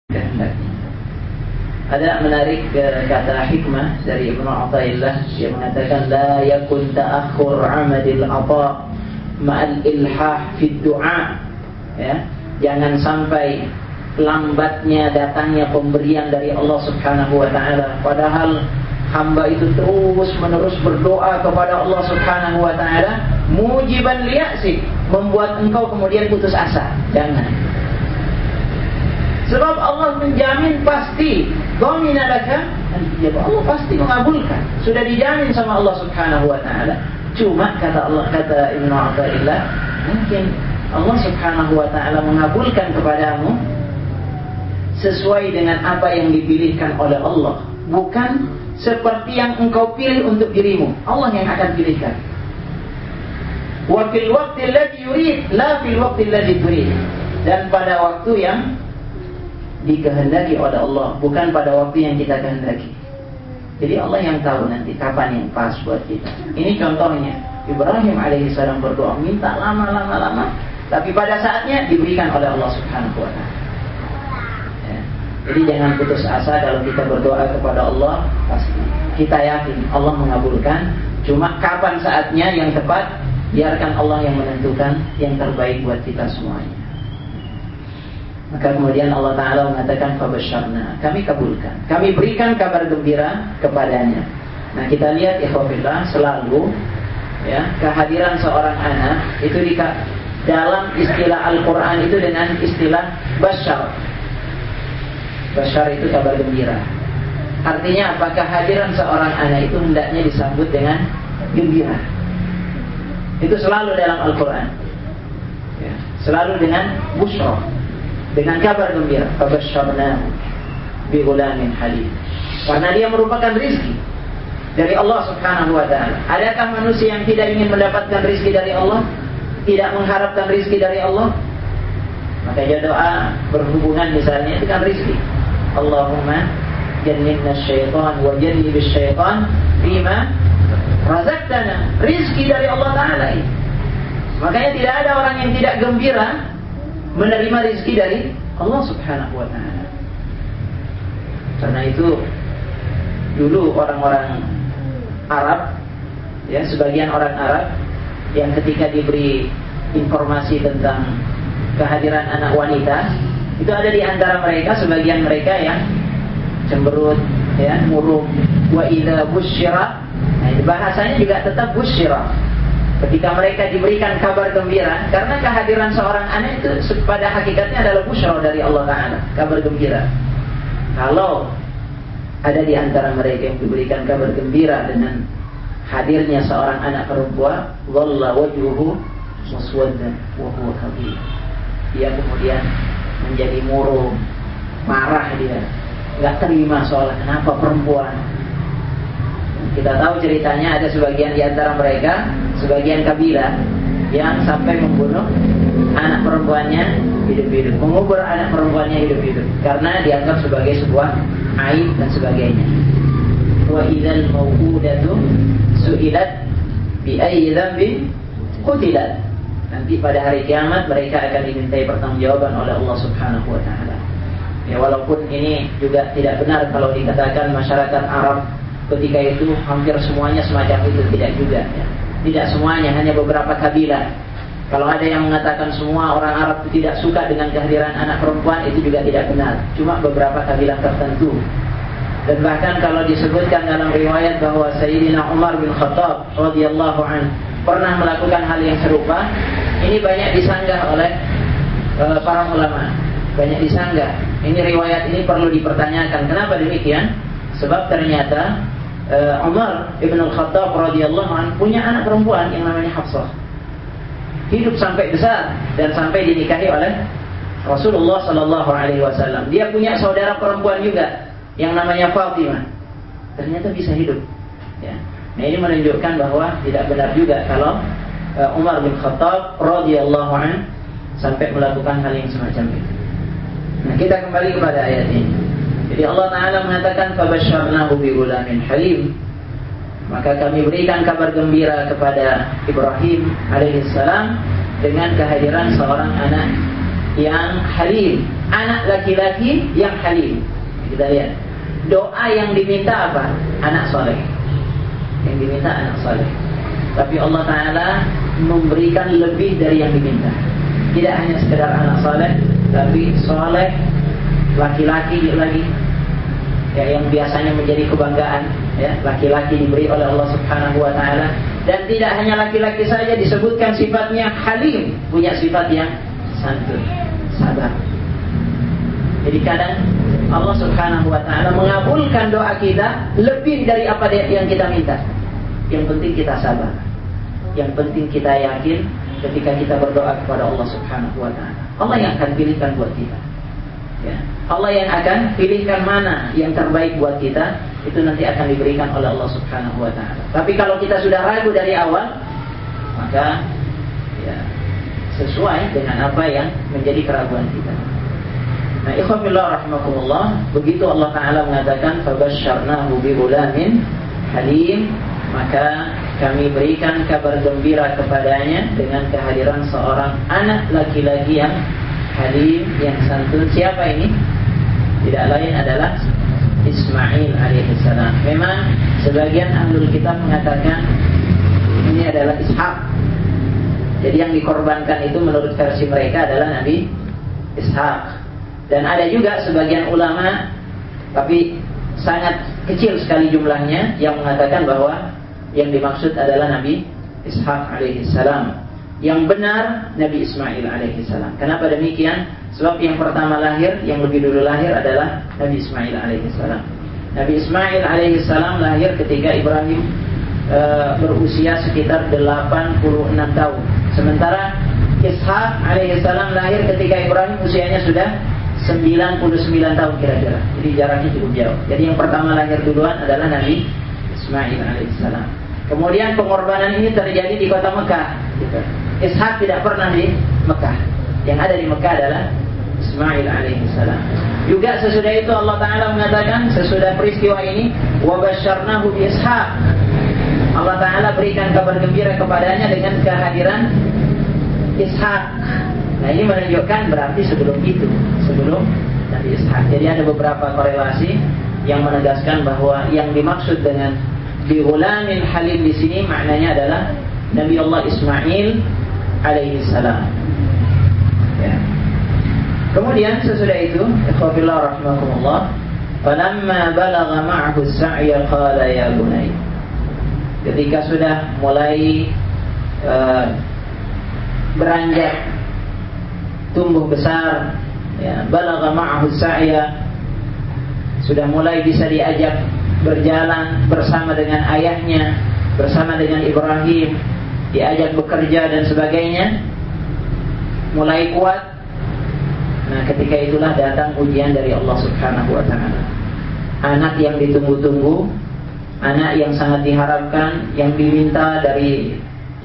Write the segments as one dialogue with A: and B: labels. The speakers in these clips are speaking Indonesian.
A: kehendaknya. Ada menarik kata hikmah dari Ibnu Athaillah yang mengatakan la yakun ta'akhur 'amadil 'ata ma'al ilhah fid du'a. Ya, jangan sampai lambatnya datangnya pemberian dari Allah Subhanahu wa taala padahal hamba itu terus-menerus berdoa kepada Allah Subhanahu wa taala mujiban liya'sik, membuat engkau kemudian putus asa. Jangan. Sebab Allah menjamin pasti, dhamina laka, Allah pasti mengabulkan. Sudah dijamin sama Allah Subhanahu wa taala. Cuma kata Ibnu Athaillah, mungkin Allah Subhanahu wa taala mengabulkan kepadamu sesuai dengan apa yang dipilihkan oleh Allah, bukan seperti yang engkau pilih untuk dirimu. Allah yang akan pilihkan. Wa fil waqti alladhi yurid, la fil waqti alladhi turid. Dan pada waktu yang dikehendaki oleh Allah, bukan pada waktu yang kita kehendaki. Jadi Allah yang tahu nanti kapan yang pas buat kita. Ini contohnya, Ibrahim alaihissalam berdoa minta lama, tapi pada saatnya diberikan oleh Allah Subhanahu wa taala. Ya. Jadi jangan putus asa kalau kita berdoa kepada Allah, pasti kita yakin Allah mengabulkan. Cuma kapan saatnya yang tepat, biarkan Allah yang menentukan yang terbaik buat kita semuanya. Maka kemudian Allah Ta'ala mengatakan fabasyarna, kami kabulkan, kami berikan kabar gembira kepadanya. Nah kita lihat ikhwafillah, selalu ya, kehadiran seorang anak itu dalam istilah Al-Quran itu dengan istilah basyar. Basyar itu kabar gembira. Artinya apa? Kehadiran seorang anak itu hendaknya disambut dengan gembira. Itu selalu dalam Al-Quran ya, selalu dengan busyra, dengan kabar gembira. Fabasyarnahu bi ghulamin halim. Karena dia merupakan rizki dari Allah Subhanahu wa taala. Adakah manusia yang tidak ingin mendapatkan rizki dari Allah, tidak mengharapkan rizki dari Allah? Maka dia doa berhubungan misalnya dengan rizki. Allahumma jannibna syaitan wa jannibis syaitan bima razaqtana. Rizki dari Allah Ta'ala ini. Makanya tidak ada orang yang tidak gembira menerima rizki dari Allah Subhanahu wa ta'ala. Karena itu dulu orang-orang Arab ya, sebagian orang Arab yang ketika diberi informasi tentang kehadiran anak wanita, itu ada di antara mereka sebagian mereka yang cemberut ya, murung. Wa idza busyira, nah bahasanya juga tetap busyira. Ketika mereka diberikan kabar gembira, karena kehadiran seorang anak itu pada hakikatnya adalah busyra dari Allah Ta'ala, kabar gembira. Kalau ada di antara mereka yang diberikan kabar gembira dengan hadirnya seorang anak perempuan, dhalla wajhuhu muswaddan wa huwa kadhib. Dia kemudian menjadi murung, marah dia, enggak terima soal kenapa perempuan. Kita tahu ceritanya ada sebagian di antara mereka, sebagian kabilah yang sampai membunuh anak perempuannya hidup-hidup, mengubur anak perempuannya hidup-hidup karena dianggap sebagai sebuah aib dan sebagainya. Wa idzal maw'udatu su'ilat bi ayyi dzambin qutilat. Nanti pada hari kiamat mereka akan dimintai pertanggungjawaban oleh Allah Subhanahu wa taala. Ya, walaupun ini juga tidak benar kalau dikatakan masyarakat Arab ketika itu hampir semuanya semacam itu, tidak juga ya. Tidak semuanya, hanya beberapa kabilah. Kalau ada yang mengatakan semua orang Arab itu tidak suka dengan kehadiran anak perempuan, itu juga tidak benar. Cuma beberapa kabilah tertentu. Dan bahkan kalau disebutkan dalam riwayat bahwa Sayyidina Umar bin Khattab radhiyallahu anhu pernah melakukan hal yang serupa, ini banyak disanggah oleh para ulama. Banyak disanggah. Ini riwayat ini perlu dipertanyakan. Kenapa demikian? Sebab ternyata Umar ibn al-Khattab radhiyallahu anhu punya anak perempuan yang namanya Hafsah. Hidup sampai besar dan sampai dinikahi oleh Rasulullah sallallahu alaihi wasallam. Dia punya saudara perempuan juga yang namanya Fatimah. Ternyata bisa hidup. Ya. Nah, ini menunjukkan bahwa tidak benar juga kalau Umar bin Khattab radhiyallahu anhu sampai melakukan hal yang semacam itu. Nah, kita kembali kepada ayat ini. Jadi Allah Ta'ala mengatakan fabasyarnahu bi ghulamin halim. Maka kami berikan kabar gembira kepada Ibrahim alaihissalam dengan kehadiran seorang anak yang halim, anak laki-laki yang halim. Kita lihat, doa yang diminta apa? Anak soleh. Yang diminta anak soleh. Tapi Allah Ta'ala memberikan lebih dari yang diminta. Tidak hanya sekedar anak soleh, tapi soleh laki-laki lagi, ya, yang biasanya menjadi kebanggaan, ya, laki-laki diberi oleh Allah Subhanahu wa Ta'ala. Dan tidak hanya laki-laki saja, disebutkan sifatnya halim, punya sifat yang santun, sabar. Jadi kadang Allah Subhanahu wa Ta'ala mengabulkan doa kita lebih dari apa yang kita minta. Yang penting kita sabar. Yang penting kita yakin ketika kita berdoa kepada Allah Subhanahu wa Ta'ala. Allah yang akan pilihkan buat kita, ya. Allah yang akan pilihkan mana yang terbaik buat kita, itu nanti akan diberikan oleh Allah Subhanahu wa Ta'ala. Tapi kalau kita sudah ragu dari awal, maka ya, sesuai dengan apa yang menjadi keraguan kita. Nah, ikhwan fillah rahimakumullah, begitu Allah Ta'ala mengatakan fabasyarnahu bighulamin halim, maka kami berikan kabar gembira kepadanya dengan kehadiran seorang anak laki-laki yang halim, yang santun. Siapa ini? Tidak lain adalah Ismail alaihissalam. Memang sebagian ahlul kitab mengatakan ini adalah Ishak. Jadi yang dikorbankan itu menurut versi mereka adalah Nabi Ishak. Dan ada juga sebagian ulama, tapi sangat kecil sekali jumlahnya, yang mengatakan bahwa yang dimaksud adalah Nabi Ishak alaihissalam. Yang benar Nabi Ismail alaihissalam. Kenapa demikian? Sebab yang pertama lahir, yang lebih dulu lahir adalah Nabi Ismail alaihissalam. Nabi Ismail alaihissalam lahir ketika Ibrahim berusia sekitar 86 tahun. Sementara Ishak alaihissalam lahir ketika Ibrahim usianya sudah 99 tahun kira-kira. Jadi jaraknya cukup jauh. Jadi yang pertama lahir duluan adalah Nabi Ismail alaihissalam. Kemudian pengorbanan ini terjadi di kota Mekah, gitu. Ishak tidak pernah di Mekah. Yang ada di Mekah adalah Ismail alaihissalam. Juga sesudah itu Allah Ta'ala mengatakan, sesudah peristiwa ini, wabasyarnahu bi Ishak, Allah Ta'ala berikan kabar gembira kepadanya dengan kehadiran Ishak. Nah, ini menunjukkan berarti sebelum itu, sebelum Nabi Ishak. Jadi ada beberapa korelasi yang menegaskan bahwa yang dimaksud dengan bighulamin halim di sini maknanya adalah Nabi Allah Ismail alaihissalam. Ya. Kemudian sesudah itu, ikhwafillah rahimakumullah, falamma balagha ma'ahu as-sa'ya qala ya bunay. Ketika sudah mulai beranjak, tumbuh besar, ya, balagha ma'ahu as-sa'ya, sudah mulai bisa diajak berjalan bersama dengan ayahnya, bersama dengan Ibrahim, diajak bekerja dan sebagainya, mulai kuat. Nah, ketika itulah datang ujian dari Allah Subhanahu wa Ta'ala. Anak yang ditunggu-tunggu, anak yang sangat diharapkan, yang diminta dari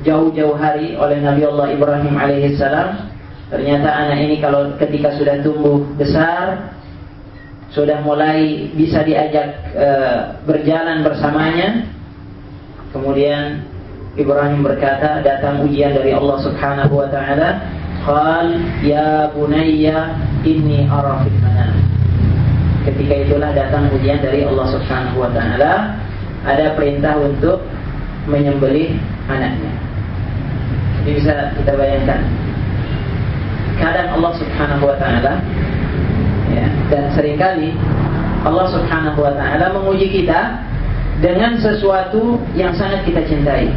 A: jauh-jauh hari oleh Nabi Allah Ibrahim alaihissalam. Ternyata anak ini kalau ketika sudah tumbuh besar, sudah mulai bisa diajak berjalan bersamanya. Kemudian Ibrahim berkata, datang ujian dari Allah Subhanahu wa Ta'ala, qal ya bunayya inni ara fil manam. Ketika itulah datang ujian dari Allah Subhanahu wa Ta'ala, ada perintah untuk menyembelih anaknya. Jadi bisa kita bayangkan, kadang Allah Subhanahu wa Ta'ala, ya, dan seringkali Allah Subhanahu wa Ta'ala menguji kita dengan sesuatu yang sangat kita cintai.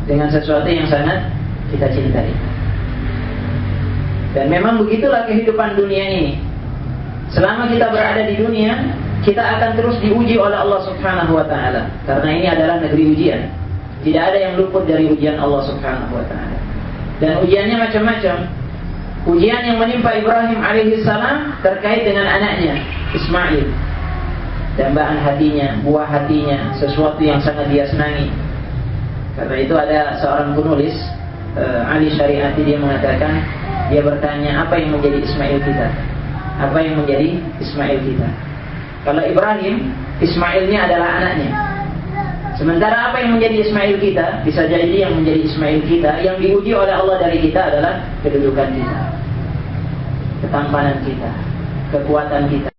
A: Dengan sesuatu yang sangat kita cintai. Dan memang begitulah kehidupan dunia ini. Selama kita berada di dunia, kita akan terus diuji oleh Allah Subhanahu wa Ta'ala. Karena ini adalah negeri ujian. Tidak ada yang luput dari ujian Allah Subhanahu wa Ta'ala. Dan ujiannya macam-macam. Ujian yang menimpa Ibrahim alaihissalam terkait dengan anaknya Ismail. Dambaan hatinya, buah hatinya, sesuatu yang sangat dia senangi. Karena itu ada seorang penulis, Ali Syariati, dia mengatakan, dia bertanya, apa yang menjadi Ismail kita? Apa yang menjadi Ismail kita? Kalau Ibrahim, Ismailnya adalah anaknya. Sementara apa yang menjadi Ismail kita? Bisa jadi yang menjadi Ismail kita, yang diuji oleh Allah dari kita adalah kedudukan kita. ketampanan kita, kekuatan kita.